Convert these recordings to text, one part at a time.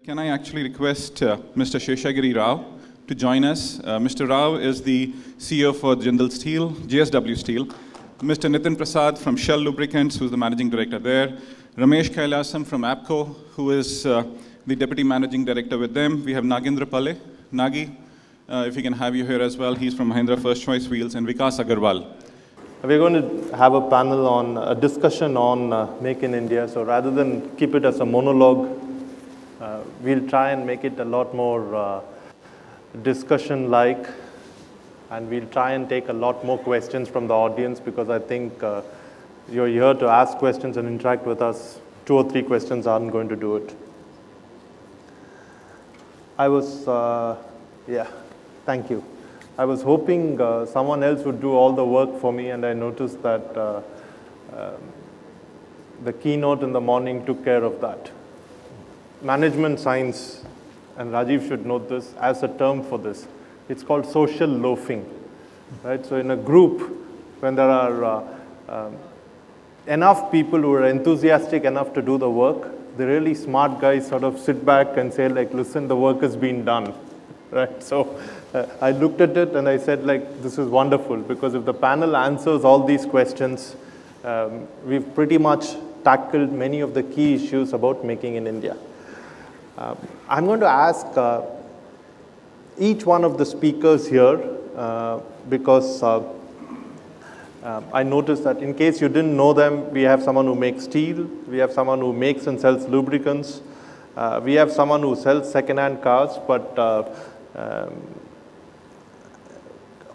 Can I actually request Mr. Sheshagiri Rao to join us? Mr. Rao is the CEO for Jindal Steel, JSW Steel. Mr. Nitin Prasad from Shell Lubricants, who's the managing director there. Ramesh Kailasam from APCO, who is the deputy managing director with them. We have Nagendra Pale, Nagi, if we can have you here as well. He's from Mahindra First Choice Wheels, and Vikas Agarwal. We're going to have a panel on a discussion on Make in India. So rather than keep it as a monologue, we'll try and make it a lot more discussion-like, and we'll try and take a lot more questions from the audience, because I think you're here to ask questions and interact with us. 2 or 3 questions aren't going to do it. Thank you. I was hoping someone else would do all the work for me, and I noticed that the keynote in the morning took care of that. Management science, and Rajiv should note this, as a term for this. It's called social loafing, right? So in a group, when there are enough people who are enthusiastic enough to do the work, the really smart guys sort of sit back and say, like, listen, the work has been done, right? So I looked at it and I said, like, this is wonderful, because if the panel answers all these questions, we've pretty much tackled many of the key issues about making in India. I'm going to ask each one of the speakers here, because I noticed that in case you didn't know them, we have someone who makes steel, we have someone who makes and sells lubricants, we have someone who sells second-hand cars, but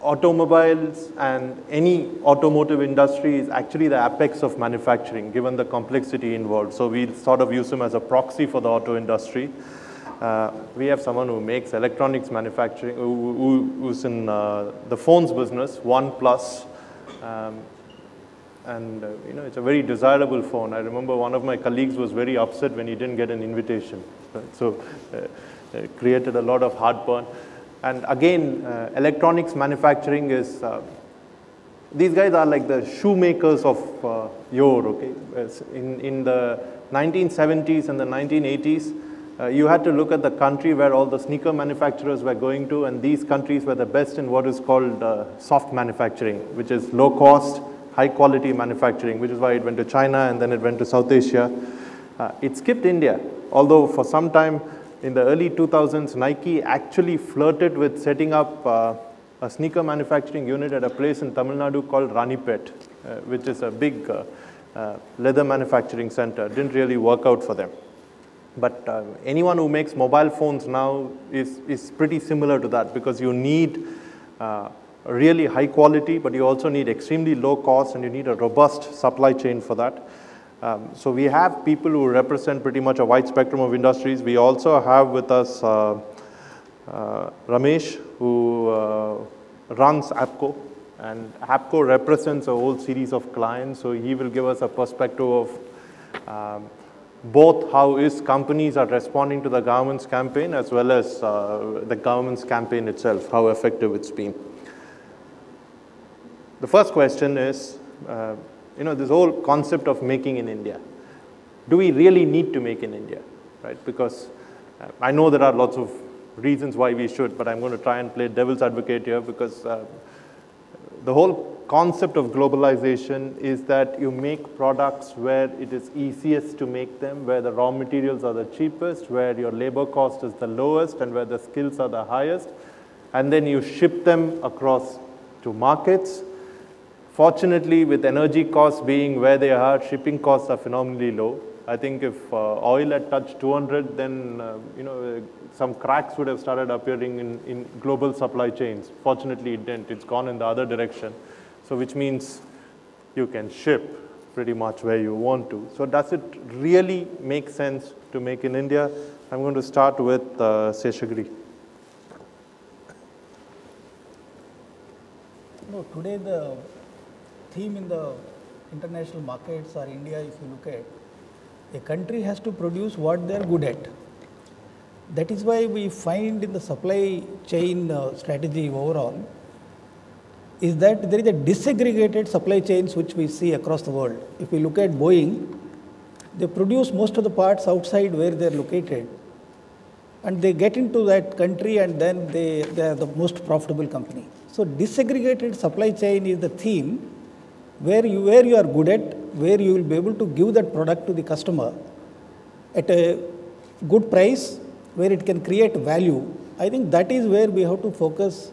automobiles and any automotive industry is actually the apex of manufacturing, given the complexity involved. So we sort of use them as a proxy for the auto industry. We have someone who makes electronics manufacturing, who's in the phones business, OnePlus. You know, it's a very desirable phone. I remember one of my colleagues was very upset when he didn't get an invitation. Right? So it created a lot of heartburn. And again, electronics manufacturing is, these guys are like the shoemakers of yore, okay? In the 1970s and the 1980s, you had to look at the country where all the sneaker manufacturers were going to, and these countries were the best in what is called soft manufacturing, which is low cost, high quality manufacturing, which is why it went to China and then it went to South Asia. It skipped India, although for some time in the early 2000s, Nike actually flirted with setting up a sneaker manufacturing unit at a place in Tamil Nadu called Ranipet, which is a big leather manufacturing center. Didn't really work out for them. But anyone who makes mobile phones now is pretty similar to that, because you need really high quality, but you also need extremely low cost, and you need a robust supply chain for that. So we have people who represent pretty much a wide spectrum of industries. We also have with us Ramesh, who runs APCO, and APCO represents a whole series of clients. So he will give us a perspective of both how his companies are responding to the government's campaign, as well as the government's campaign itself, how effective it's been. The first question is, you know, this whole concept of making in India. Do we really need to make in India, right? Because I know there are lots of reasons why we should, but I'm going to try and play devil's advocate here, because the whole concept of globalization is that you make products where it is easiest to make them, where the raw materials are the cheapest, where your labor cost is the lowest, and where the skills are the highest, and then you ship them across to markets. Fortunately, with energy costs being where they are, shipping costs are phenomenally low. I think if oil had touched 200, then you know, some cracks would have started appearing in global supply chains. Fortunately, it didn't. It's gone in the other direction. So which means you can ship pretty much where you want to. So does it really make sense to make in India? I'm going to start with Sheshagiri. No, today the theme in the international markets or India, if you look at, a country has to produce what they are good at. That is why we find in the supply chain strategy overall is that there is a disaggregated supply chains which we see across the world. If we look at Boeing, they produce most of the parts outside where they are located, and they get into that country and then they are the most profitable company. So disaggregated supply chain is the theme where you are good at, where you will be able to give that product to the customer at a good price, where it can create value. I think that is where we have to focus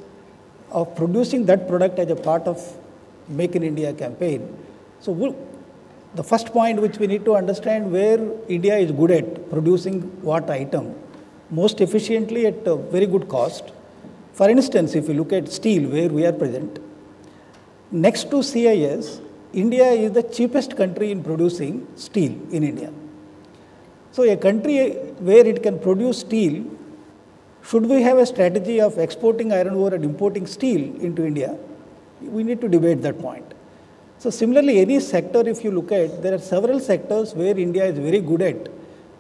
of producing that product as a part of Make in India campaign. So the first point which we need to understand where India is good at producing what item most efficiently at a very good cost. For instance, if you look at steel where we are present, next to CIS, India is the cheapest country in producing steel in India. So a country where it can produce steel, should we have a strategy of exporting iron ore and importing steel into India? We need to debate that point. So similarly, any sector if you look at, there are several sectors where India is very good at,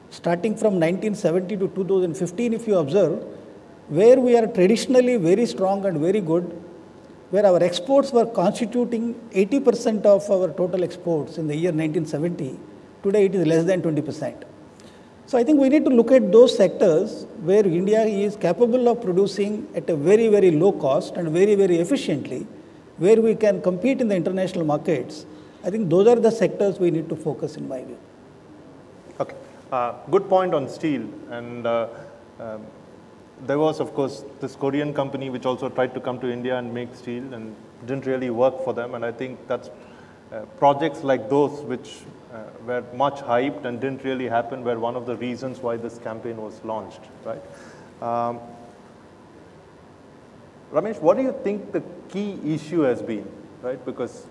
starting from 1970 to 2015 if you observe, where we are traditionally very strong and very good, where our exports were constituting 80% of our total exports in the year 1970. Today it is less than 20%. So I think we need to look at those sectors where India is capable of producing at a very, very low cost and very, very efficiently, where we can compete in the international markets. I think those are the sectors we need to focus in my view. Okay, good point on steel. And there was, of course, this Korean company which also tried to come to India and make steel and didn't really work for them. And I think that's projects like those which were much hyped and didn't really happen were one of the reasons why this campaign was launched, right? Ramesh, what do you think the key issue has been, right? Because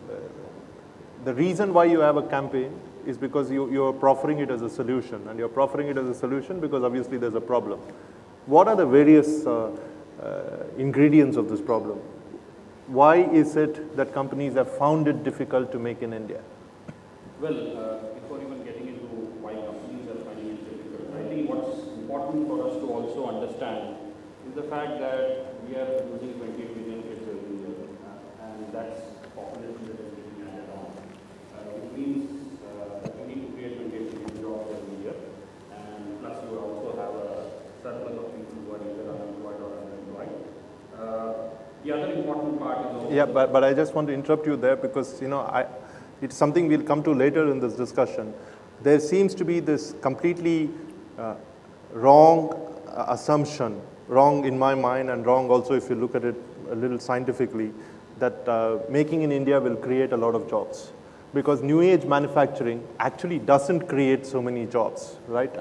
the reason why you have a campaign is because you're proffering it as a solution, and you're proffering it as a solution because obviously there's a problem. What are the various ingredients of this problem? Why is it that companies have found it difficult to make in India? Well, before even getting into why companies are finding it difficult, I think what's important for us to also understand is the fact that we are producing 20 billion kids every year, and that's population that is getting added on, which means that we need to create 20 billion jobs every year, and plus you also have a surplus of people who are either unemployed or unemployed. The other important part is also... Yeah, but I just want to interrupt you there because, you know, it's something we'll come to later in this discussion. There seems to be this completely wrong assumption, wrong in my mind and wrong also if you look at it a little scientifically, that making in India will create a lot of jobs. Because new age manufacturing actually doesn't create so many jobs, right?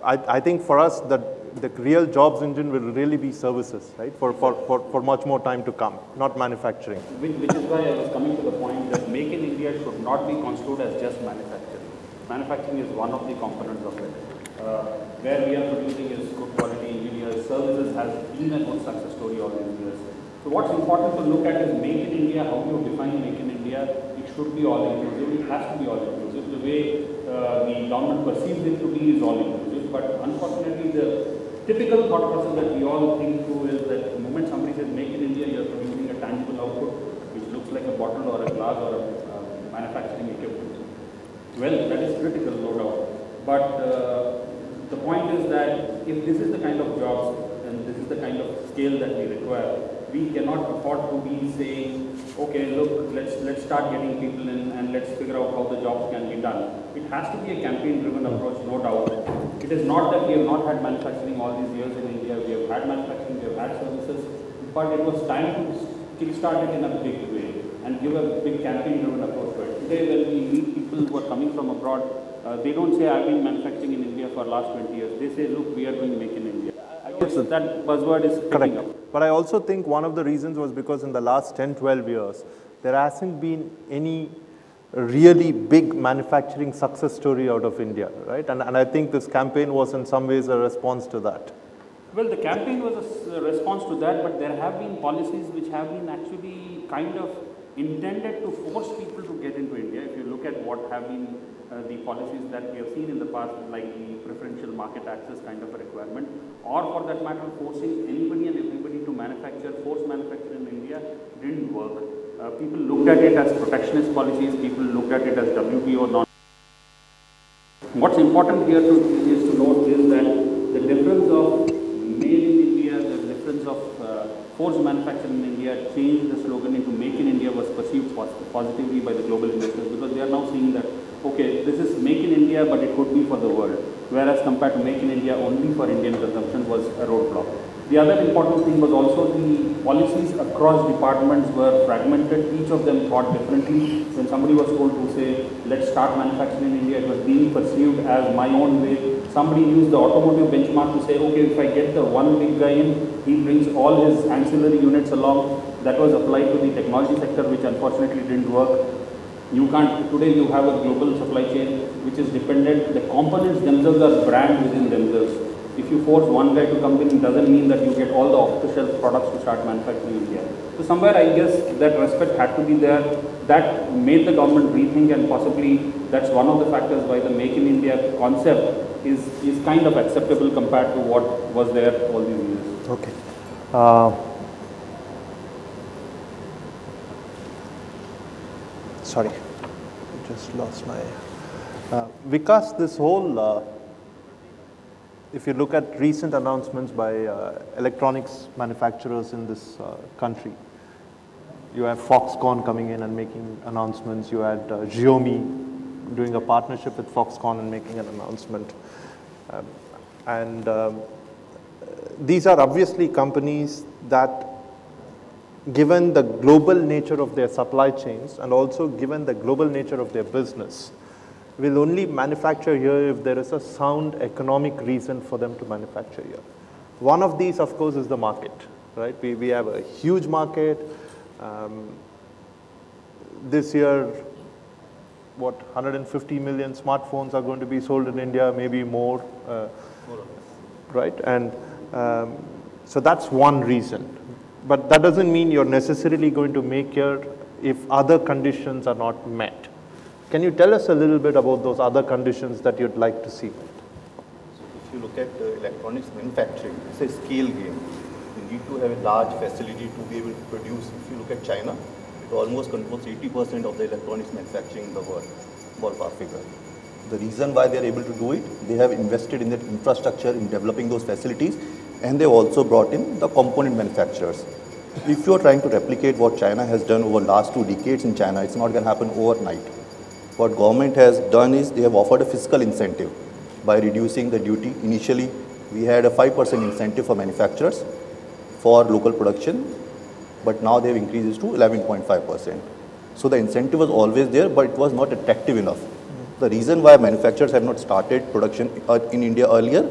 I think for us, the real jobs engine will really be services, right? For much more time to come, not manufacturing. Which is why I was coming to the point that Make in India should not be construed as just manufacturing. Manufacturing is one of the components of it. Where we are producing is good quality engineers. Services has been a good success story all these years. So what's important to look at is Make in India, how you define Make in India. It should be all inclusive. It has to be all inclusive. The way the government perceives it to be is all inclusive. But unfortunately, the typical thought process that we all think through is that the moment somebody says Make in India, you're producing a tangible output which looks like a bottle or a glass or a manufacturing equipment. Well, that is critical, no doubt. But the point is that if this is the kind of jobs and this is the kind of scale that we require, we cannot afford to be saying, okay, look, let's start getting people in and let's figure out how the jobs can be done. It has to be a campaign-driven approach, no doubt. It is not that we have not had manufacturing all these years in India. We have had manufacturing, we have had services, but it was time to kickstart it in a big way and give a big campaign-driven approach to it. Today, when we meet people who are coming from abroad, they don't say, I've been manufacturing in India for the last 20 years. They say, look, we are doing Make in India. I guess that buzzword is picking up. But I also think one of the reasons was because in the last 10, 12 years, there hasn't been any really big manufacturing success story out of India, right? And I think this campaign was in some ways a response to that. Well, the campaign was a response to that, but there have been policies which have been actually kind of intended to force people to get into India. If you look at what have been the policies that we have seen in the past, like the preferential market access kind of a requirement, or for that matter, forcing anybody and everybody to manufacture, forced manufacture in India, didn't work. People looked at it as protectionist policies, people looked at it as WTO non. What's important here is to note is difference of made in India, the difference of forced manufacturing in India changed the slogan into Make in India was perceived positively by the global investors, because they are now seeing that, okay, this is Make in India, but it could be for the world. Whereas compared to Make in India only for Indian consumption was a roadblock. The other important thing was also the policies across departments were fragmented. Each of them thought differently. When somebody was told to say, let's start manufacturing in India, it was being perceived as my own way. Somebody used the automotive benchmark to say, okay, if I get the one big guy in, he brings all his ancillary units along. That was applied to the technology sector, which unfortunately didn't work. You can't, today you have a global supply chain which is dependent, the components themselves are brand within themselves. If you force one guy to come in, it doesn't mean that you get all the off-the-shelf products to start manufacturing in India. So somewhere I guess that respect had to be there. That made the government rethink, and possibly that's one of the factors why the Make in India concept is kind of acceptable compared to what was there all these years. Okay. Sorry, I just lost my... Vikas, this whole... if you look at recent announcements by electronics manufacturers in this country, you have Foxconn coming in and making announcements. You had Xiaomi doing a partnership with Foxconn and making an announcement. These are obviously companies that, given the global nature of their supply chains and also given the global nature of their business, will only manufacture here if there is a sound economic reason for them to manufacture here. One of these, of course, is the market, right? We have a huge market. This year, what, 150 million smartphones are going to be sold in India, maybe more, right? And so that's one reason. But that doesn't mean you're necessarily going to make here if other conditions are not met. Can you tell us a little bit about those other conditions that you'd like to see met? So if you look at electronics manufacturing, it's a scale game. You need to have a large facility to be able to produce. If you look at China, it almost controls 80% of the electronics manufacturing in the world, ballpark figure. The reason why they're able to do it, they have invested in that infrastructure in developing those facilities, and they've also brought in the component manufacturers. If you're trying to replicate what China has done over the last 2 decades in China, it's not going to happen overnight. What government has done is they have offered a fiscal incentive by reducing the duty. Initially, we had a 5% incentive for manufacturers for local production, but now they've increased it to 11.5%. So the incentive was always there, but it was not attractive enough. The reason why manufacturers have not started production in India earlier,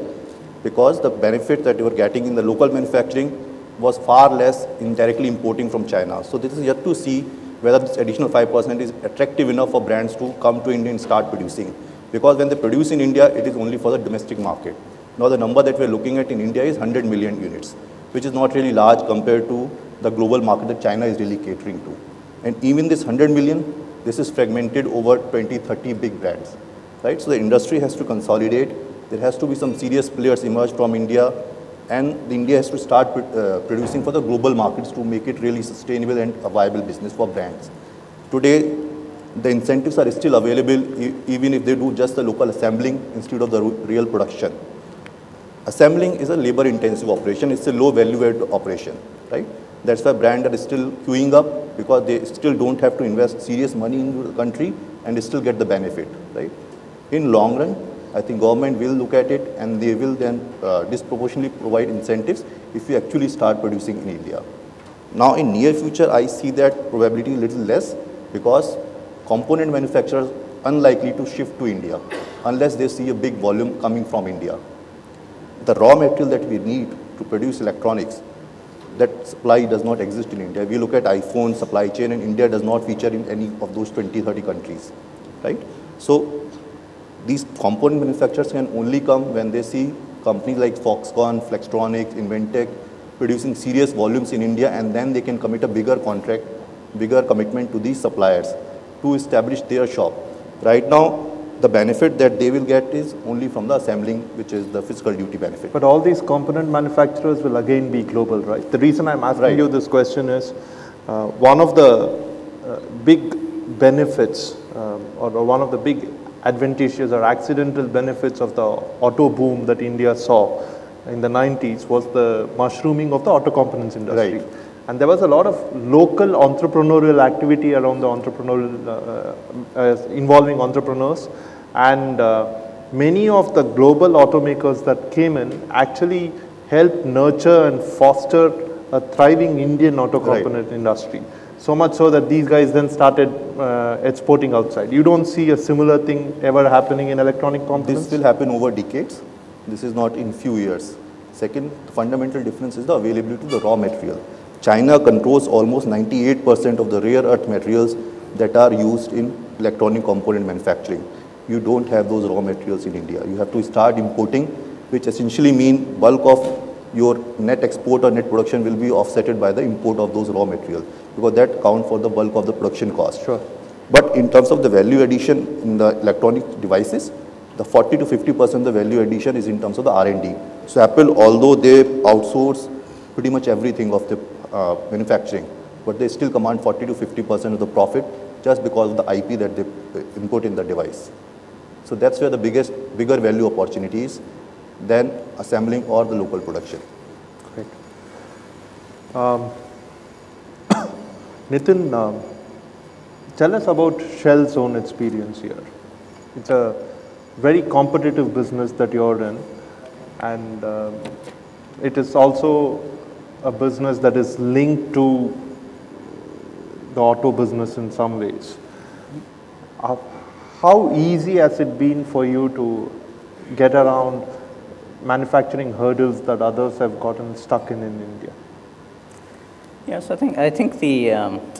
because the benefit that they were getting in the local manufacturing was far less in directly importing from China. So this is yet to see whether this additional 5% is attractive enough for brands to come to India and start producing. Because when they produce in India, it is only for the domestic market. Now the number that we're looking at in India is 100 million units, which is not really large compared to the global market that China is really catering to. And even this 100 million, this is fragmented over 20, 30 big brands, right? So the industry has to consolidate. There has to be some serious players emerge from India, and India has to start producing for the global markets to make it really sustainable and a viable business for brands. Today, the incentives are still available even if they do just the local assembling instead of the real production. Assembling is a labor-intensive operation. It's a low-value-added operation, right? That's why brands are still queuing up, because they still don't have to invest serious money into the country and they still get the benefit, right? In long run, I think government will look at it and they will then disproportionately provide incentives if we actually start producing in India. Now in near future, I see that probability a little less, because component manufacturers are unlikely to shift to India unless they see a big volume coming from India. The raw material that we need to produce electronics, that supply does not exist in India. We look at iPhone supply chain, and India does not feature in any of those 20, 30 countries, right? So these component manufacturers can only come when they see companies like Foxconn, Flextronics, Inventec producing serious volumes in India, and then they can commit a bigger contract, bigger commitment to these suppliers to establish their shop. Right now, the benefit that they will get is only from the assembling, which is the fiscal duty benefit. But all these component manufacturers will again be global, right? The reason I'm asking you this question is one of the big benefits or one of the big advantageous or accidental benefits of the auto boom that India saw in the 90s was the mushrooming of the auto components industry. Right. And there was a lot of local entrepreneurial activity around the entrepreneurial, involving entrepreneurs. And many of the global automakers that came in actually helped nurture and foster a thriving Indian auto component industry. So much so that these guys then started exporting outside. You don't see a similar thing ever happening in electronic components? This will happen over decades. This is not in few years. Second, the fundamental difference is the availability of the raw material. China controls almost 98% of the rare earth materials that are used in electronic component manufacturing. You don't have those raw materials in India. You have to start importing, which essentially means bulk of your net export or net production will be offsetted by the import of those raw materials, because that counts for the bulk of the production cost. Sure. But in terms of the value addition in the electronic devices, the 40 to 50% of the value addition is in terms of the R&D. So Apple, although they outsource pretty much everything of the manufacturing, but they still command 40 to 50% of the profit just because of the IP that they input in the device. So that's where the bigger value opportunity is than assembling or the local production. Great. Nitin, tell us about Shell's own experience here. It's a very competitive business that you're in, and it is also a business that is linked to the auto business in some ways. How easy has it been for you to get around manufacturing hurdles that others have gotten stuck in India? Yes, I think the,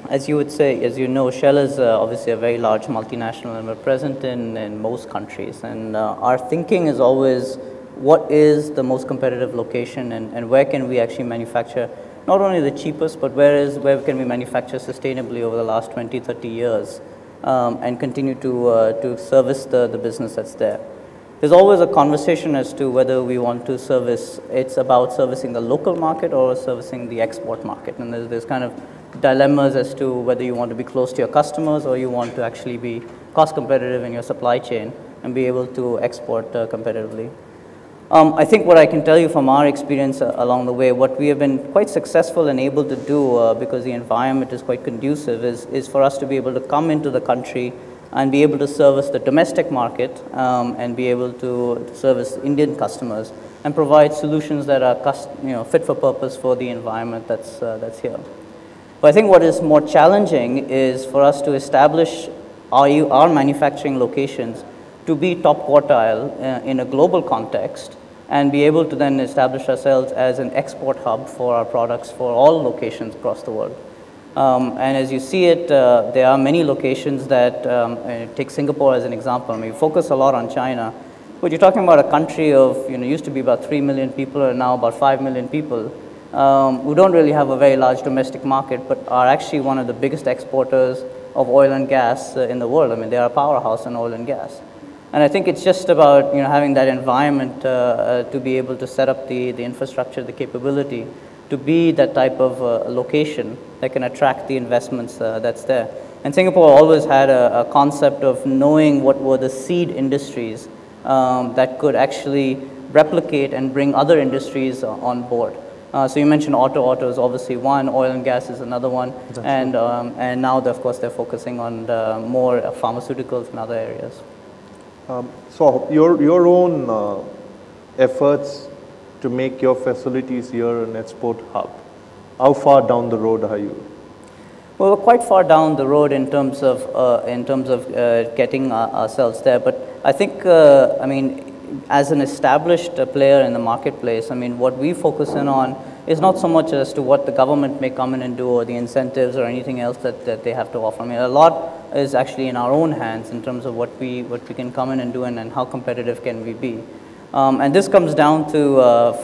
as you would say, as you know, Shell is obviously a very large multinational, and we're present in most countries. And our thinking is always, what is the most competitive location, and where can we actually manufacture not only the cheapest, but where can we manufacture sustainably over the last 20, 30 years and continue to service the business that's there. There's always a conversation as to whether we want to service, it's about servicing the local market or servicing the export market. And there's kind of dilemmas as to whether you want to be close to your customers or you want to actually be cost competitive in your supply chain and be able to export competitively. I think what I can tell you from our experience along the way, what we have been quite successful and able to do because the environment is quite conducive is for us to be able to come into the country and be able to service the domestic market and be able to service Indian customers and provide solutions that are fit for purpose for the environment that's here. But I think what is more challenging is for us to establish our manufacturing locations to be top quartile in a global context and be able to then establish ourselves as an export hub for our products for all locations across the world. And as you see it, there are many locations that, take Singapore as an example. I mean, we focus a lot on China, but you're talking about a country of, used to be about 3 million people and now about 5 million people who don't really have a very large domestic market, but are actually one of the biggest exporters of oil and gas in the world. I mean, they are a powerhouse in oil and gas. And I think it's just about, having that environment to be able to set up the infrastructure, the capability to be that type of location that can attract the investments that's there. And Singapore always had a concept of knowing what were the seed industries that could actually replicate and bring other industries on board. So you mentioned auto is obviously one, oil and gas is another one, and now of course they're focusing on more pharmaceuticals and other areas. So your own efforts to make your facilities here an export hub, how far down the road are you? Well, we're quite far down the road in terms of getting ourselves there. But I think, as an established player in the marketplace, what we focus in on is not so much as to what the government may come in and do or the incentives or anything else that they have to offer. A lot is actually in our own hands in terms of what we can come in and do and how competitive can we be. And this comes down to,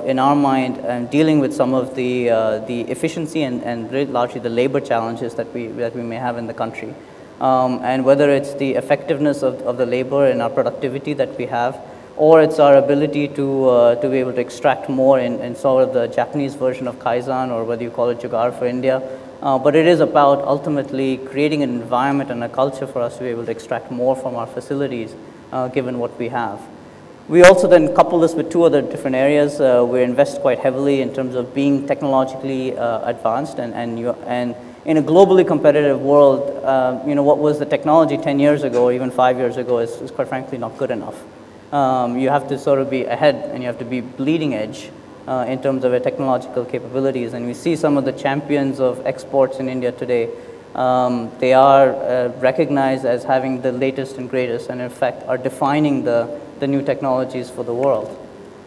in our mind, dealing with some of the efficiency and largely the labor challenges that we may have in the country. And whether it's the effectiveness of the labor and our productivity that we have, or it's our ability to be able to extract more in sort of the Japanese version of Kaizen, or whether you call it Jugaad for India. But it is about ultimately creating an environment and a culture for us to be able to extract more from our facilities, given what we have. We also then couple this with two other different areas. We invest quite heavily in terms of being technologically advanced, and in a globally competitive world, what was the technology 10 years ago or even 5 years ago is quite frankly not good enough. You have to sort of be ahead, and you have to be bleeding edge in terms of your technological capabilities. And we see some of the champions of exports in India today. They are recognized as having the latest and greatest, and in fact are defining the new technologies for the world.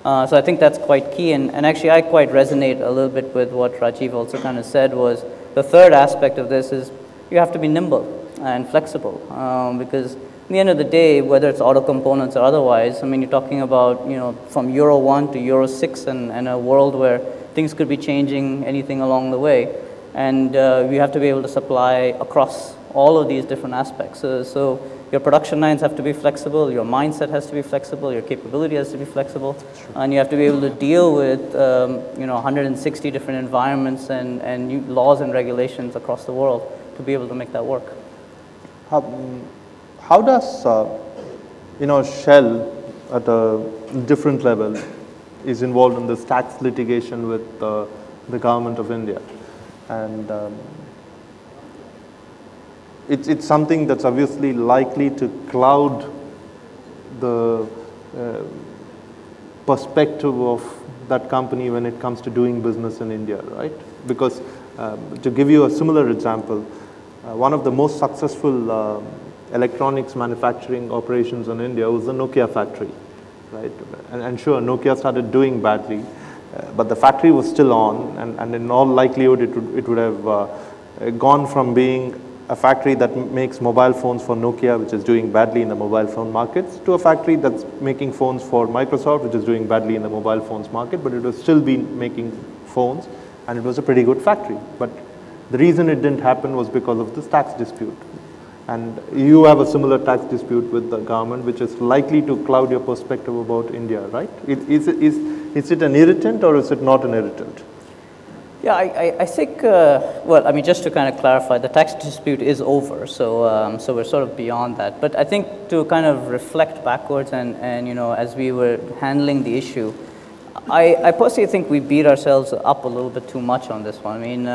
So I think that's quite key, and actually I quite resonate a little bit with what Rajiv also kind of said. Was the third aspect of this is you have to be nimble and flexible, because at the end of the day, whether it's auto components or otherwise, I mean, you're talking about, from Euro 1 to Euro 6 and a world where things could be changing anything along the way. And we have to be able to supply across all of these different aspects. So your production lines have to be flexible, your mindset has to be flexible, your capability has to be flexible, and you have to be able to deal with 160 different environments and new laws and regulations across the world to be able to make that work. How does Shell at a different level is involved in this tax litigation with the government of India? And it's something that's obviously likely to cloud the perspective of that company when it comes to doing business in India, right? Because to give you a similar example, one of the most successful electronics manufacturing operations in India was the Nokia factory, right? And sure, Nokia started doing badly, but the factory was still on, and in all likelihood it would have gone from being a factory that makes mobile phones for Nokia, which is doing badly in the mobile phone markets, to a factory that's making phones for Microsoft, which is doing badly in the mobile phones market, but it was still making phones, and it was a pretty good factory. But the reason it didn't happen was because of this tax dispute. And you have a similar tax dispute with the government, which is likely to cloud your perspective about India, right? Is it an irritant or is it not an irritant? Yeah, I think, well, I mean, just to kind of clarify, the tax dispute is over, so we're sort of beyond that. But I think to kind of reflect backwards and as we were handling the issue, I personally think we beat ourselves up a little bit too much on this one. I mean,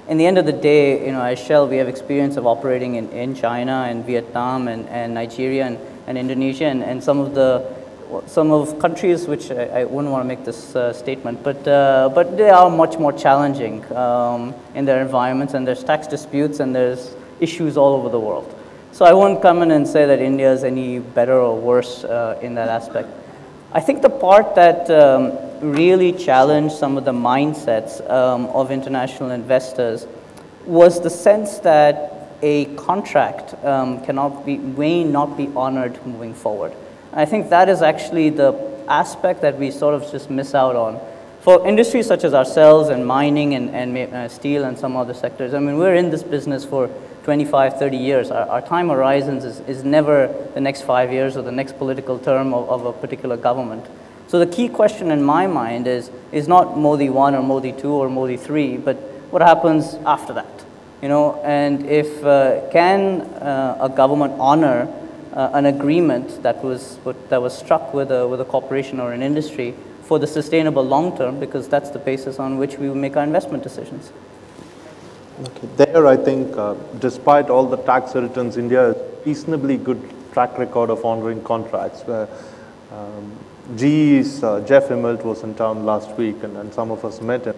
in the end of the day, as Shell, we have experience of operating in China and Vietnam and Nigeria and Indonesia and some of countries which I wouldn't want to make this statement, but they are much more challenging in their environments, and there's tax disputes and there's issues all over the world. So I won't come in and say that India is any better or worse in that aspect. I think the part that really challenged some of the mindsets of international investors was the sense that a contract may not be honored moving forward. And I think that is actually the aspect that we sort of just miss out on. For industries such as ourselves and mining and steel and some other sectors, I mean, we're in this business for 25, 30 years. Our time horizons is never the next 5 years or the next political term of a particular government. So the key question in my mind is not Modi 1 or Modi 2 or Modi 3, but what happens after that? And if can a government honor an agreement that was struck with a corporation or an industry for the sustainable long term, because that's the basis on which we will make our investment decisions. Okay. There, I think, despite all the tax returns, India has a reasonably good track record of honoring contracts. Where GE's Jeff Immelt was in town last week, and some of us met him,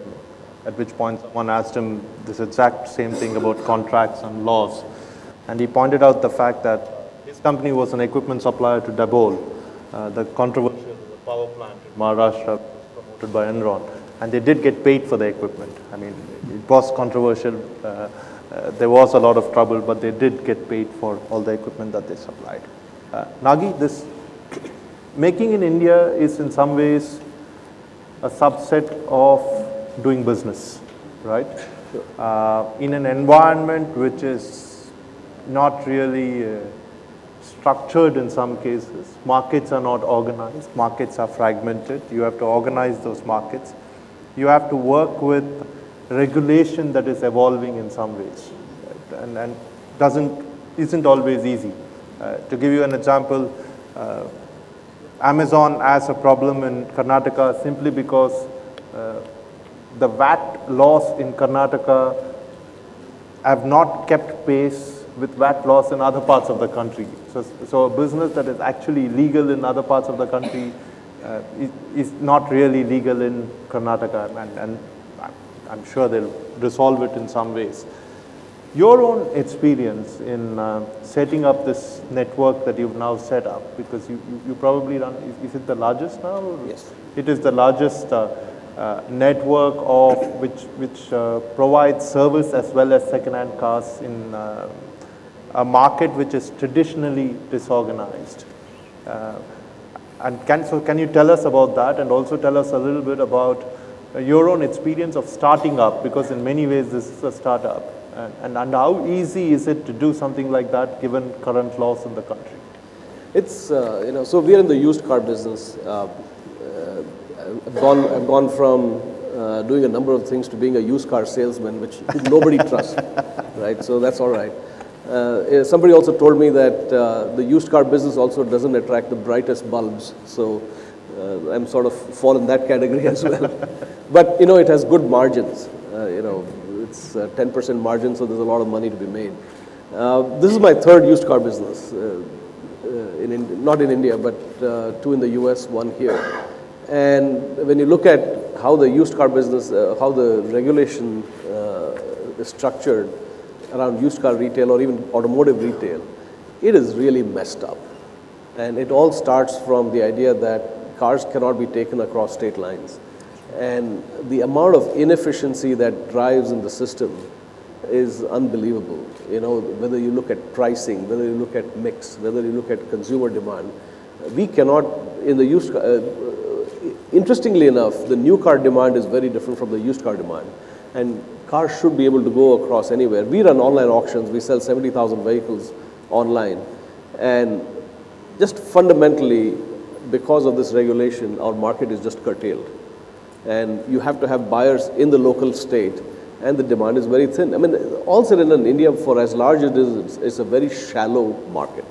at which point someone asked him this exact same thing about contracts and laws. And he pointed out the fact that his company was an equipment supplier to Dabhol, the controversial power plant in Maharashtra promoted by Enron. And they did get paid for the equipment. I mean, it was controversial. There was a lot of trouble, but they did get paid for all the equipment that they supplied. Nagi, this making in India is in some ways a subset of doing business, right? In an environment which is not really structured in some cases. Markets are not organized. Markets are fragmented. You have to organize those markets. You have to work with regulation that is evolving in some ways, right? And isn't always easy. To give you an example, Amazon has a problem in Karnataka simply because the VAT laws in Karnataka have not kept pace with VAT laws in other parts of the country. So a business that is actually legal in other parts of the country is not really legal in Karnataka, and I'm sure they'll resolve it in some ways. Your own experience in setting up this network that you've now set up, because you probably run, is it the largest now? Yes. It is the largest network of which provides service as well as second-hand cars in a market which is traditionally disorganized. And can you tell us about that, and also tell us a little bit about your own experience of starting up, because in many ways this is a startup, and how easy is it to do something like that given current laws in the country? It's, you know, so we're in the used car business. I've gone from doing a number of things to being a used car salesman, which nobody trusts, right? So that's all right. Somebody also told me that the used car business also doesn't attract the brightest bulbs, so I'm sort of fall in that category as well. But, you know, it has good margins. You know, it's 10% margin, so there's a lot of money to be made. This is my third used car business, not in India, but two in the US, one here. And when you look at how the used car business, how the regulation is structured around used car retail or even automotive retail, it is really messed up. And it all starts from the idea that cars cannot be taken across state lines. And the amount of inefficiency that drives in the system is unbelievable. You know, whether you look at pricing, whether you look at mix, whether you look at consumer demand, we cannot, in the used car, interestingly enough, the new car demand is very different from the used car demand. And cars should be able to go across anywhere. We run online auctions. We sell 70,000 vehicles online. And just fundamentally, because of this regulation, our market is just curtailed. And you have to have buyers in the local state, and the demand is very thin. I mean, all said in India, for as large as it is, it's a very shallow market.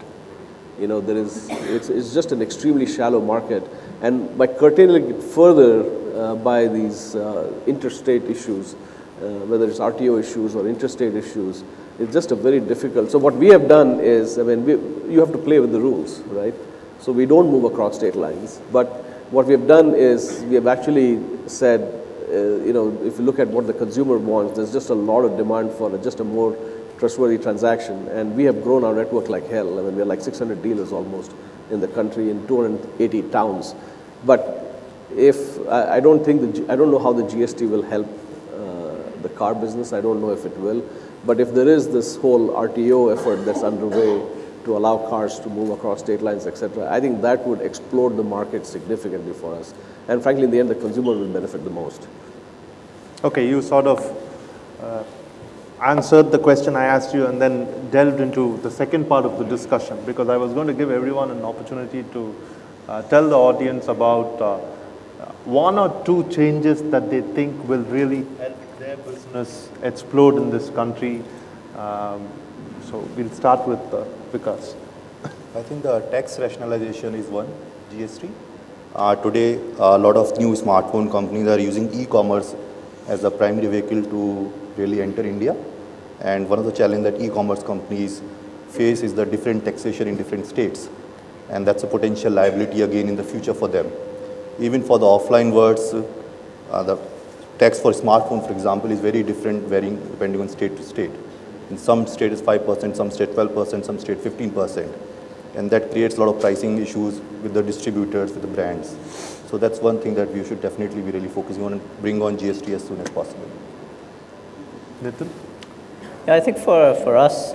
You know, it's just an extremely shallow market. And by curtailing it further by these interstate issues, whether it's RTO issues or interstate issues, it's just a very difficult. So what we have done is, I mean, you have to play with the rules, right? So we don't move across state lines. But what we have done is we have actually said, you know, if you look at what the consumer wants, there's just a lot of demand for just a more trustworthy transaction. And we have grown our network like hell. I mean, we're like 600 dealers almost in the country in 280 towns. But if, I don't know how the GST will help the car business. I don't know if it will. But if there is this whole RTO effort that's underway to allow cars to move across state lines, etc., I think that would explode the market significantly for us. And frankly, in the end, the consumer will benefit the most. Okay, you sort of answered the question I asked you and then delved into the second part of the discussion, because I was going to give everyone an opportunity to tell the audience about one or two changes that they think will really help their business explode in this country. So we'll start with Vikas. I think the tax rationalization is one, GST. Today, a lot of new smartphone companies are using e-commerce as a primary vehicle to really enter India. And one of the challenges that e-commerce companies face is the different taxation in different states. And that's a potential liability again in the future for them. Even for the offline worlds, the tax for smartphone, for example, is very different, varying depending on state to state. In some states, 5%, some state 12%, some state 15%. And that creates a lot of pricing issues with the distributors, with the brands. So that's one thing that we should definitely be really focusing on and bring on GST as soon as possible. Nitin? Yeah, I think for us,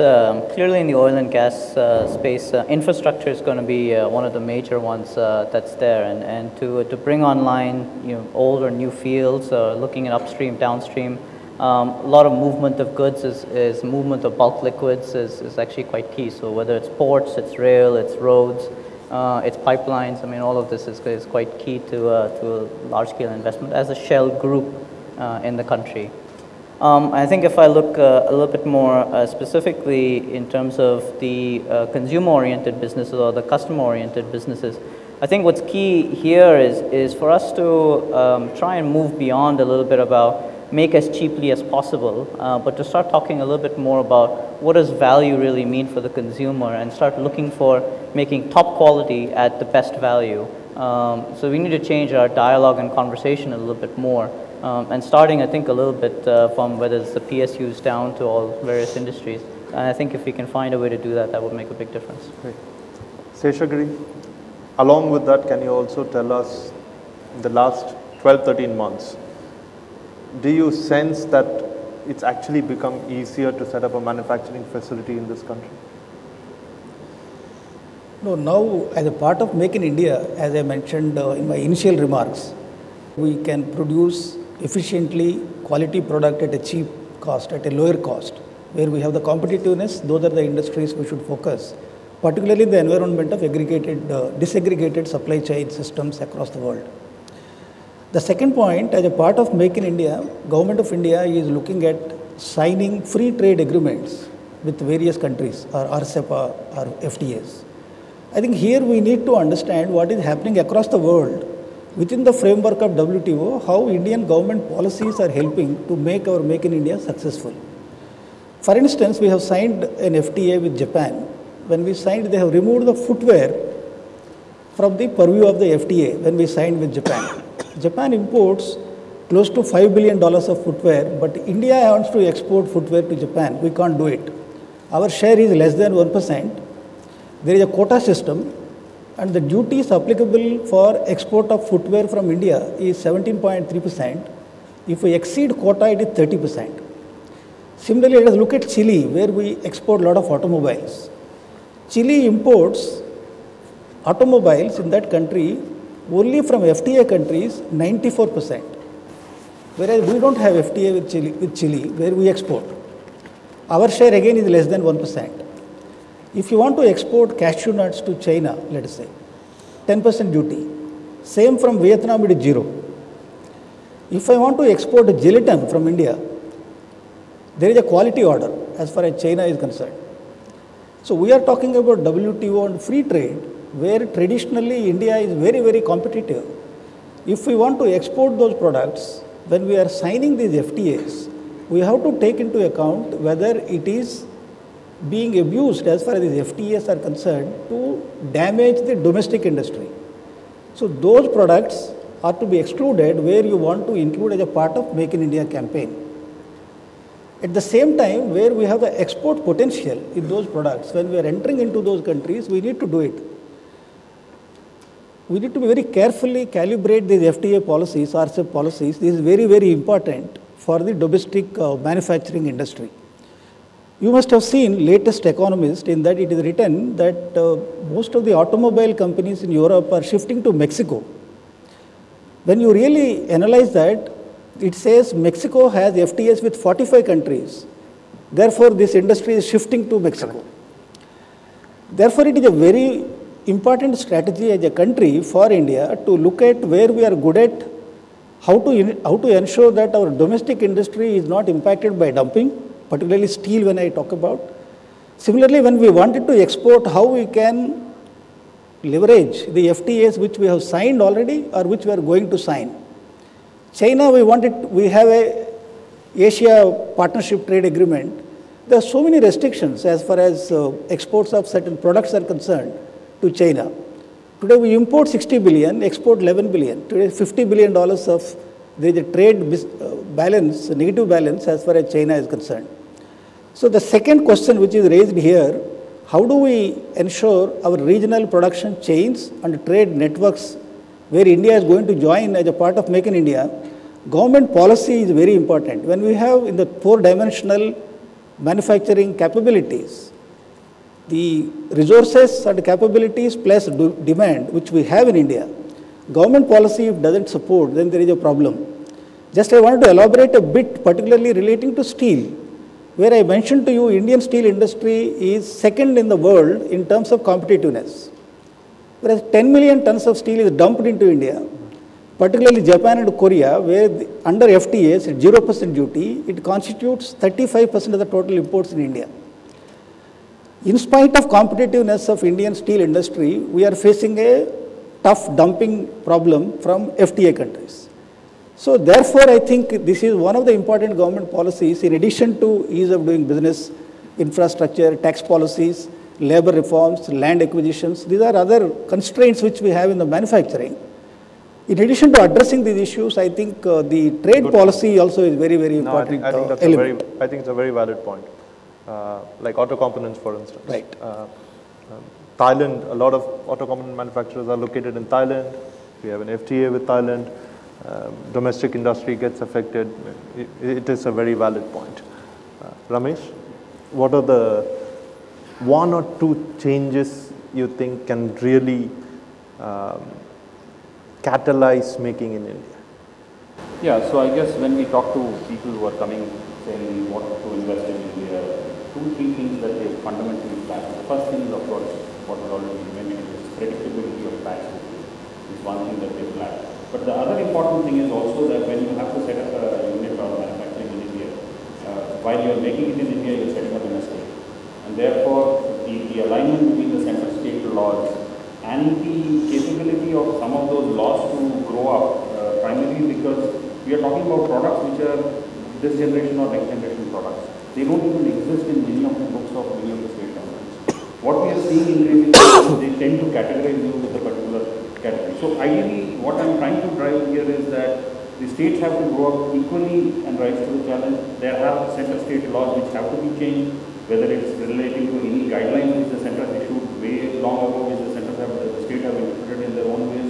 clearly in the oil and gas space, infrastructure is going to be one of the major ones that's there. And to bring online, you know, old or new fields, looking at upstream, downstream, a lot of movement of goods is movement of bulk liquids is actually quite key. So whether it's ports, it's rail, it's roads, it's pipelines, I mean, all of this is quite key to a large-scale investment as a Shell group in the country. I think if I look a little bit more specifically in terms of the consumer-oriented businesses or the customer-oriented businesses, I think what's key here is for us to try and move beyond a little bit about make as cheaply as possible, but to start talking a little bit more about what does value really mean for the consumer and start looking for making top quality at the best value. So we need to change our dialogue and conversation a little bit more. And starting, I think, a little bit from whether it's the PSUs down to all various industries. And I think if we can find a way to do that, that would make a big difference. Great. Seshagiri, along with that, can you also tell us, in the last 12, 13 months, do you sense that it's actually become easier to set up a manufacturing facility in this country? No, now as a part of Make in India, as I mentioned in my initial remarks, we can produce efficiently quality product at a cheap cost, at a lower cost, where we have the competitiveness. Those are the industries we should focus, particularly in the environment of disaggregated supply chain systems across the world. The second point, as a part of Make in India, Government of India is looking at signing free trade agreements with various countries, or RCEPA or FTAs. I think here we need to understand what is happening across the world within the framework of WTO, how Indian government policies are helping to make our Make in India successful. For instance, we have signed an FTA with Japan. When we signed, they have removed the footwear from the purview of the FTA when we signed with Japan. Japan imports close to $5 billion of footwear, but India wants to export footwear to Japan. We can't do it. Our share is less than 1%. There is a quota system, and the duties applicable for export of footwear from India is 17.3%. If we exceed quota, it is 30%. Similarly, let us look at Chile, where we export a lot of automobiles. Chile imports automobiles in that country only from FTA countries 94%, whereas we don't have FTA with Chile, where we export. Our share again is less than 1%. If you want to export cashew nuts to China, let us say, 10% duty. Same from Vietnam, it is 0. If I want to export gelatin from India, there is a quality order as far as China is concerned. So we are talking about WTO and free trade, where traditionally India is very, very competitive. If we want to export those products, when we are signing these FTAs, we have to take into account whether it is being abused as far as these FTAs are concerned to damage the domestic industry. So those products are to be excluded where you want to include as a part of Make in India campaign. At the same time, where we have the export potential in those products, when we are entering into those countries, we need to do it. We need to be very carefully calibrate these FTA policies, RCEP policies. This is very, very important for the domestic manufacturing industry. You must have seen latest Economist, in that it is written that most of the automobile companies in Europe are shifting to Mexico. When you really analyze that, it says Mexico has FTAs with 45 countries. Therefore, this industry is shifting to Mexico. Therefore, it is a very important strategy as a country for India to look at where we are good at, how to ensure that our domestic industry is not impacted by dumping, particularly steel when I talk about. Similarly, when we wanted to export, how we can leverage the FTAs which we have signed already or which we are going to sign. China, we have a Asia Partnership Trade Agreement. There are so many restrictions as far as exports of certain products are concerned to China. Today we import 60 billion, export 11 billion. Today $50 billion of there is a trade balance, negative balance as far as China is concerned. So the second question which is raised here, how do we ensure our regional production chains and trade networks where India is going to join as a part of Make in India? Government policy is very important. When we have in the 4-dimensional manufacturing capabilities, the resources and capabilities plus demand which we have in India, government policy if doesn't support, then there is a problem. Just I wanted to elaborate a bit, particularly relating to steel, where I mentioned to you Indian steel industry is second in the world in terms of competitiveness. Whereas 10 million tons of steel is dumped into India, particularly Japan and Korea, where under FTAs at 0% duty, it constitutes 35% of the total imports in India. In spite of competitiveness of Indian steel industry, we are facing a tough dumping problem from FTA countries. So therefore, I think this is one of the important government policies in addition to ease of doing business, infrastructure, tax policies, labor reforms, land acquisitions. These are other constraints which we have in the manufacturing. In addition to addressing these issues, I think the trade policy also is very, very important. No, I think that's I think it's a very valid point. Like auto components, for instance. Right. Thailand, a lot of auto component manufacturers are located in Thailand. We have an FTA with Thailand. Domestic industry gets affected. It is a very valid point. Ramesh, what are the one or two changes you think can really catalyze making in India? Yeah, so I guess when we talk to people who are coming saying we want to invest in India, 2-3 things that they fundamentally flag. The first thing is, of course, what was already mentioned, is predictability of tax is one thing that they flag. But the other important thing is also that when you have to set up a unit or manufacturing in India, while you are making it in India, you are setting up in a state. And therefore, the alignment between the central state laws and the capability of some of those laws to grow up, primarily because we are talking about products which are this generation or next generation products. They don't even exist in many of the books of many of the state governments. What we are seeing increasingly is they tend to categorize you with a particular category. So ideally, what I'm trying to drive here is that the states have to grow up equally and rise to the challenge. There are central state laws which have to be changed, whether it's relating to any guidelines which the centre has issued way long ago, which the state have interpreted in their own ways,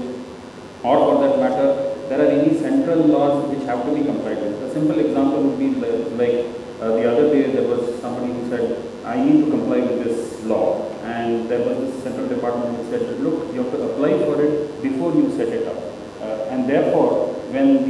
or for that matter, there are any central laws which have to be complied with. A simple example would be like the other day there was somebody who said, I need to comply with this law, and there was this central department which said, look, you have to apply for it before you set it up. And therefore, when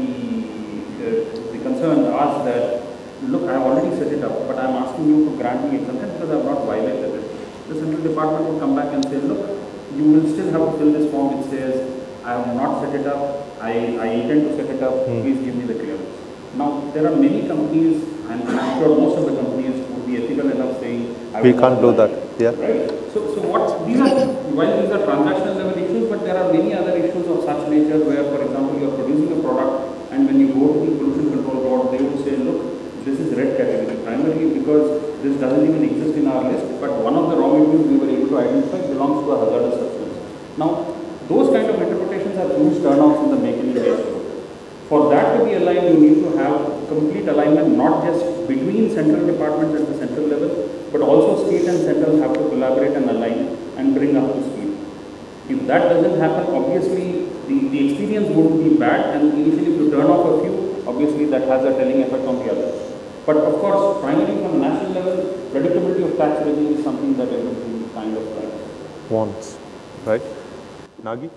the concerned asked that, look, I have already set it up, but I am asking you to grant me exemption because I have not violated it. The central department would come back and say, look, you will still have to fill this form which says, I have not set it up, I intend to set it up, please give me the clearance. Now, there are many companies, and I'm sure most of the companies would be ethical enough saying, we can't do that. Yeah. Right. So while these are transactional level issues, but there are many other issues of such nature where, for example, you are producing a product, and when you go to the pollution control board, they would say, look, this is red category, primarily because this doesn't even exist in our list, but one of the raw materials we were able to identify belongs to a hazardous substance. Now, those kind of interpretations have huge turnouts in the Make in India story. For that to be aligned, you need to have complete alignment, not just between central departments at the central level, but also state and central have to collaborate and align and bring up to speed. If that doesn't happen, obviously the experience would be bad, and initially if you turn off a few, obviously that has a telling effect on the others. But of course, primarily from the national level, predictability of tax regime is something that everybody kind of wants, right? Nagi,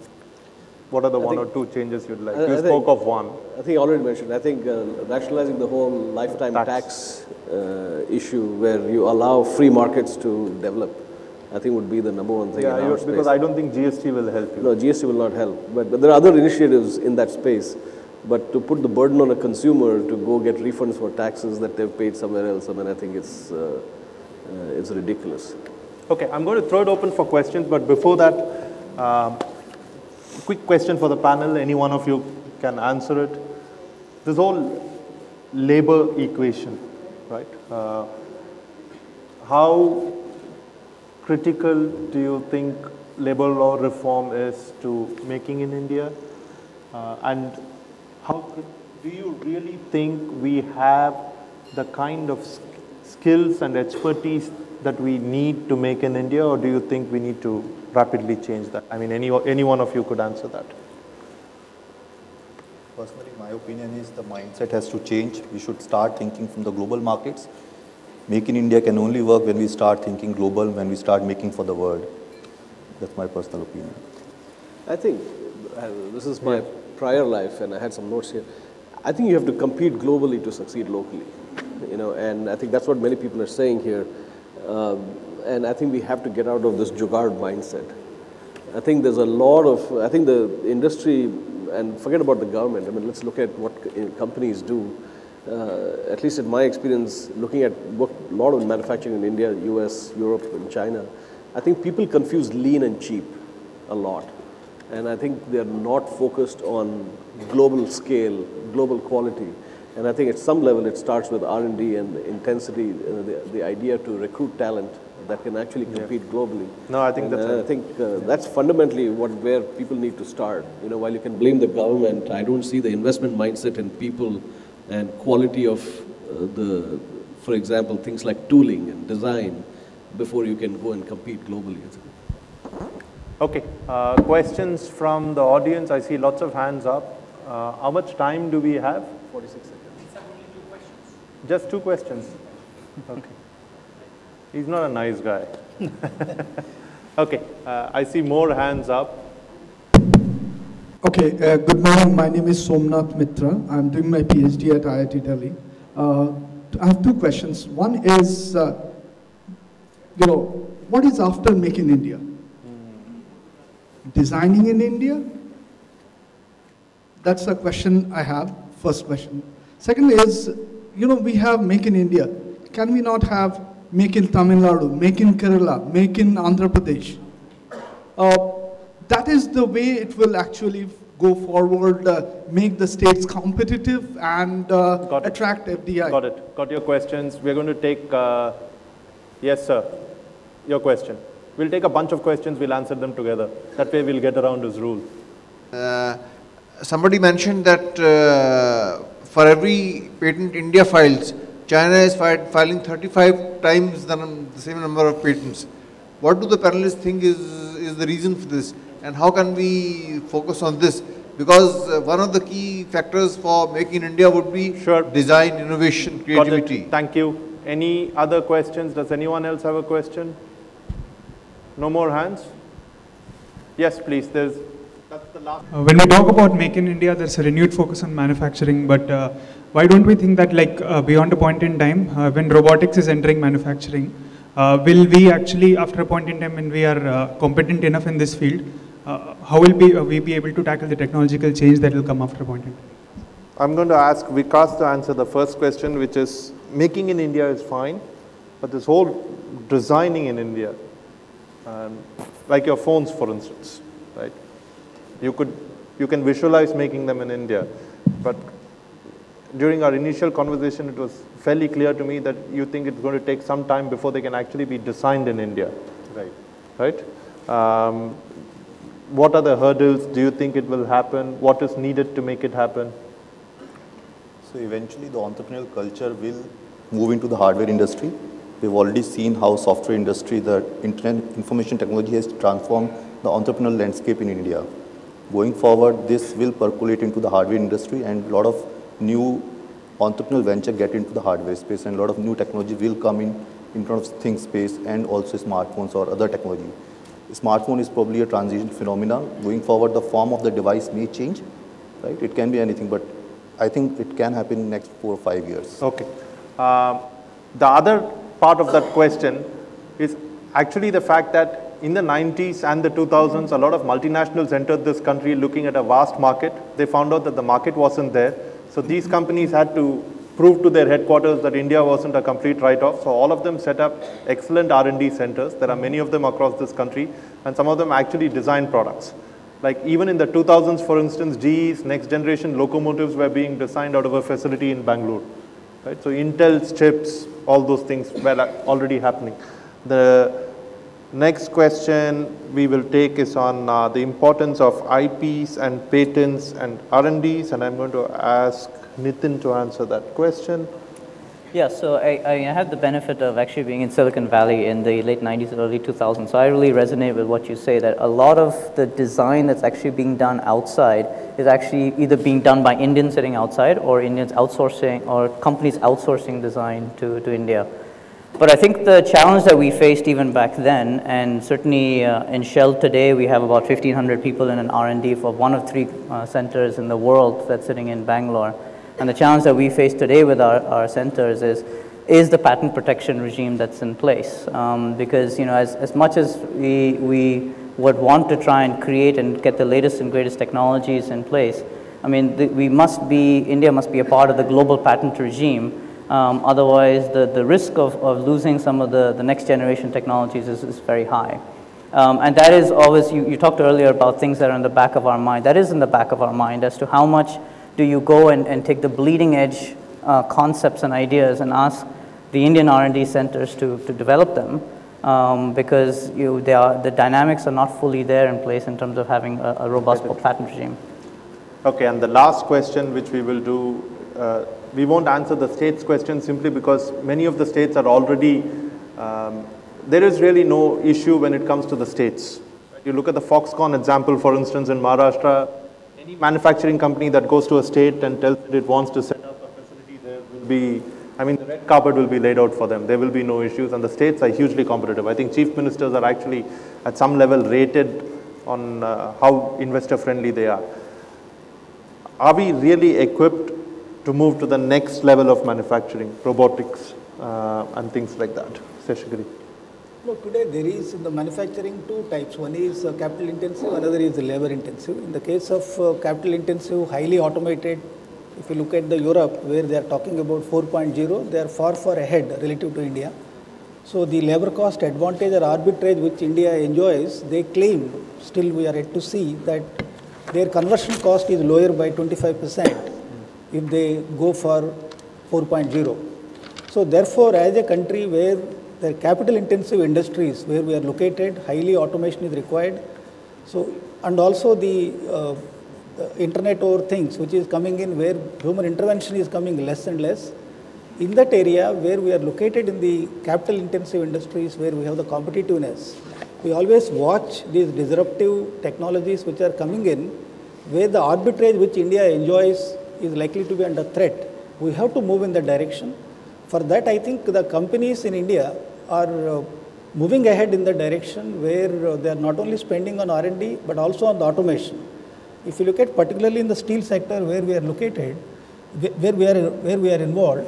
what are the one or two changes you'd like? You spoke of one. I think I already mentioned. I think rationalizing the whole lifetime tax issue, where you allow free markets to develop, I think would be the number one thing in our space. Because I don't think GST will help you. No, GST will not help. But there are other initiatives in that space. But to put the burden on a consumer to go get refunds for taxes that they've paid somewhere else, I mean, I think it's ridiculous. Okay, I'm going to throw it open for questions, but before that, quick question for the panel. Any one of you can answer it. This whole labor equation, right? How critical do you think labor law reform is to making in India? And how do you really think we have the kind of skills and expertise that we need to make in India, or do you think we need to rapidly change that? I mean, any one of you could answer that. Personally, my opinion is the mindset has to change. We should start thinking from the global markets. Make in India can only work when we start thinking global, when we start making for the world. That's my personal opinion. I think this is my prior life, and I had some notes here. I think you have to compete globally to succeed locally, you know, and I think that's what many people are saying here. And I think we have to get out of this jugaad mindset. I think there's a lot of, I think the industry, and forget about the government, I mean, let's look at what companies do. At least in my experience, looking at a lot of manufacturing in India, US, Europe, and China, I think people confuse lean and cheap a lot. And I think they're not focused on global scale, global quality. And I think at some level it starts with R&D and intensity, the idea to recruit talent that can actually compete globally. No, I think that's fundamentally where people need to start. You know, while you can blame the government, I don't see the investment mindset in people and quality of for example, things like tooling and design before you can go and compete globally. Okay, questions from the audience. I see lots of hands up. How much time do we have? 46 seconds. Just 2 questions. Okay. He's not a nice guy. Okay, I see more hands up. Okay, good morning. My name is Somnath Mitra. I'm doing my PhD at IIT Delhi. I have 2 questions. One is, what is after Make in India? Designing in India? That's the question I have, first question. Second is, we have Make in India. Can we not have Make in Tamil Nadu, Make in Kerala, Make in Andhra Pradesh? That is the way it will actually go forward, make the states competitive and attract FDI. Got it. Got your questions. We're going to take, yes sir, your question. We'll take a bunch of questions, we'll answer them together. That way we'll get around his rule. Somebody mentioned that for every patent India files, China is filing 35 times the same number of patents. What do the panelists think is the reason for this? And how can we focus on this? Because one of the key factors for making India would be design, innovation, creativity. Got it. Thank you. Any other questions? Does anyone else have a question? No more hands? Yes, please. That's the last. When we talk about Make in India, there's a renewed focus on manufacturing, but why don't we think that beyond a point in time, when robotics is entering manufacturing, will we actually, after a point in time when we are competent enough in this field, how will we be able to tackle the technological change that will come after a point in time? I'm going to ask Vikas to answer the first question, which is making in India is fine, but this whole designing in India, like your phones, for instance, right? You can visualize making them in India, but during our initial conversation, it was fairly clear to me that you think it's going to take some time before they can actually be designed in India. Right? What are the hurdles? Do you think it will happen? What is needed to make it happen? So eventually the entrepreneurial culture will move into the hardware industry. We've already seen how software industry, the internet information technology has transformed the entrepreneurial landscape in India. Going forward, this will percolate into the hardware industry, and a lot of new entrepreneurial venture get into the hardware space, and a lot of new technology will come in terms of things space and also smartphones or other technology. Smartphone is probably a transition phenomenon. Going forward, the form of the device may change, right? It can be anything, but I think it can happen in the next 4 or 5 years. Okay. The other part of that question is actually the fact that in the 90s and the 2000s, a lot of multinationals entered this country looking at a vast market. They found out that the market wasn't there. So these companies had to prove to their headquarters that India wasn't a complete write-off. So all of them set up excellent R&D centers. There are many of them across this country, and some of them actually design products. Like even in the 2000s, for instance, GE's next generation locomotives were being designed out of a facility in Bangalore. Right? So Intel's chips, all those things were already happening. The next question we will take is on the importance of IPs and patents and R&Ds, and I'm going to ask Nitin to answer that question. Yeah, so I had the benefit of actually being in Silicon Valley in the late 90s and early 2000s. So I really resonate with what you say, that a lot of the design that's actually being done outside is actually either being done by Indians sitting outside or Indians outsourcing or companies outsourcing design to India. But I think the challenge that we faced even back then, and certainly in Shell today, we have about 1,500 people in an R&D for one of 3 centers in the world that's sitting in Bangalore. And the challenge that we face today with our centers is the patent protection regime that's in place. Because as much as we would want to try and create and get the latest and greatest technologies in place, I mean, India must be a part of the global patent regime. Otherwise, the risk of losing some of the next generation technologies is very high. And that is always, you talked earlier about things that are in the back of our mind. That is in the back of our mind as to how much do you go and take the bleeding edge concepts and ideas and ask the Indian R&D centers to develop them, because the dynamics are not fully there in place in terms of having a robust patent regime. Okay, and the last question which we will do, we won't answer the states question simply because many of the states are already, there is really no issue when it comes to the states. You look at the Foxconn example, for instance, in Maharashtra, any manufacturing company that goes to a state and tells it wants to set up a facility, there will be, I mean, the red carpet will be laid out for them. There will be no issues, and the states are hugely competitive. I think chief ministers are actually at some level rated on how investor friendly they are. Are we really equipped to move to the next level of manufacturing, robotics, and things like that? Seshagiri. No, today there is in the manufacturing two types. One is capital intensive, another is labor intensive. In the case of capital intensive, highly automated, if you look at the Europe where they are talking about 4.0, they are far ahead relative to India. So the labor cost advantage or arbitrage which India enjoys, they claim, still we are yet to see that their conversion cost is lower by 25% if they go for 4.0. So therefore, as a country where the capital intensive industries where we are located, highly automation is required. So, and also the internet over things which is coming in where human intervention is coming less and less. In that area where we are located in the capital intensive industries where we have the competitiveness, we always watch these disruptive technologies which are coming in, where the arbitrage which India enjoys is likely to be under threat. We have to move in that direction. For that, I think the companies in India are moving ahead in the direction where they are not only spending on R&D, but also on the automation. If you look at particularly in the steel sector where we are located, where we are involved,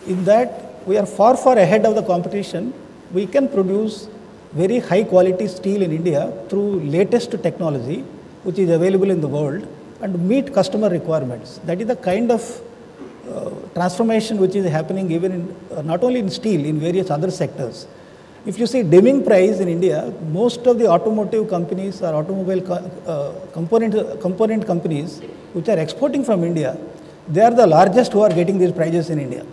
in that we are far ahead of the competition. We can produce very high quality steel in India through latest technology which is available in the world and meet customer requirements. That is the kind of transformation which is happening even in, not only in steel, in various other sectors. If you see dimming price in India, most of the automotive companies or automobile component companies which are exporting from India, they are the largest who are getting these prices in India.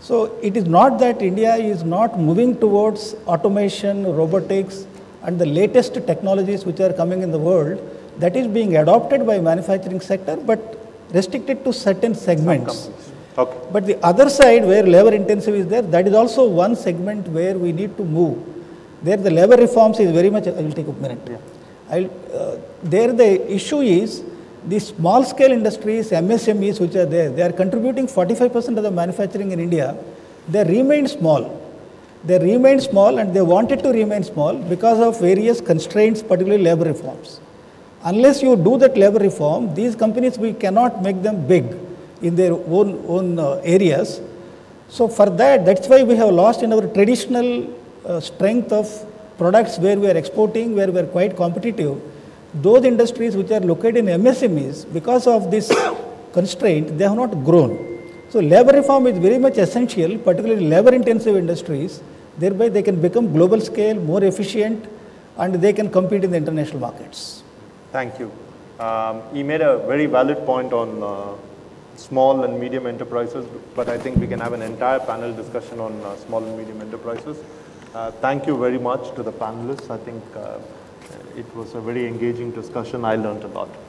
So it is not that India is not moving towards automation, robotics and the latest technologies which are coming in the world, that is being adopted by manufacturing sector but restricted to certain segments. Okay. But the other side where labor intensive is there, that is also one segment where we need to move. There the labor reforms is very much, I will take a minute. Yeah. There the issue is the small scale industries, MSMEs which are there, they are contributing 45% of the manufacturing in India. They remain small. They remain small and they wanted to remain small because of various constraints, particularly labor reforms. Unless you do that labor reform, these companies, we cannot make them big in their own areas. So for that, that's why we have lost in our traditional strength of products where we are exporting, where we are quite competitive. Those industries which are located in MSMEs, because of this constraint, they have not grown. So labor reform is very much essential, particularly labor intensive industries, thereby they can become global scale, more efficient, and they can compete in the international markets. Thank you. He made a very valid point on small and medium enterprises, but I think we can have an entire panel discussion on small and medium enterprises. Thank you very much to the panelists. I think it was a very engaging discussion. I learned a lot. Thank you.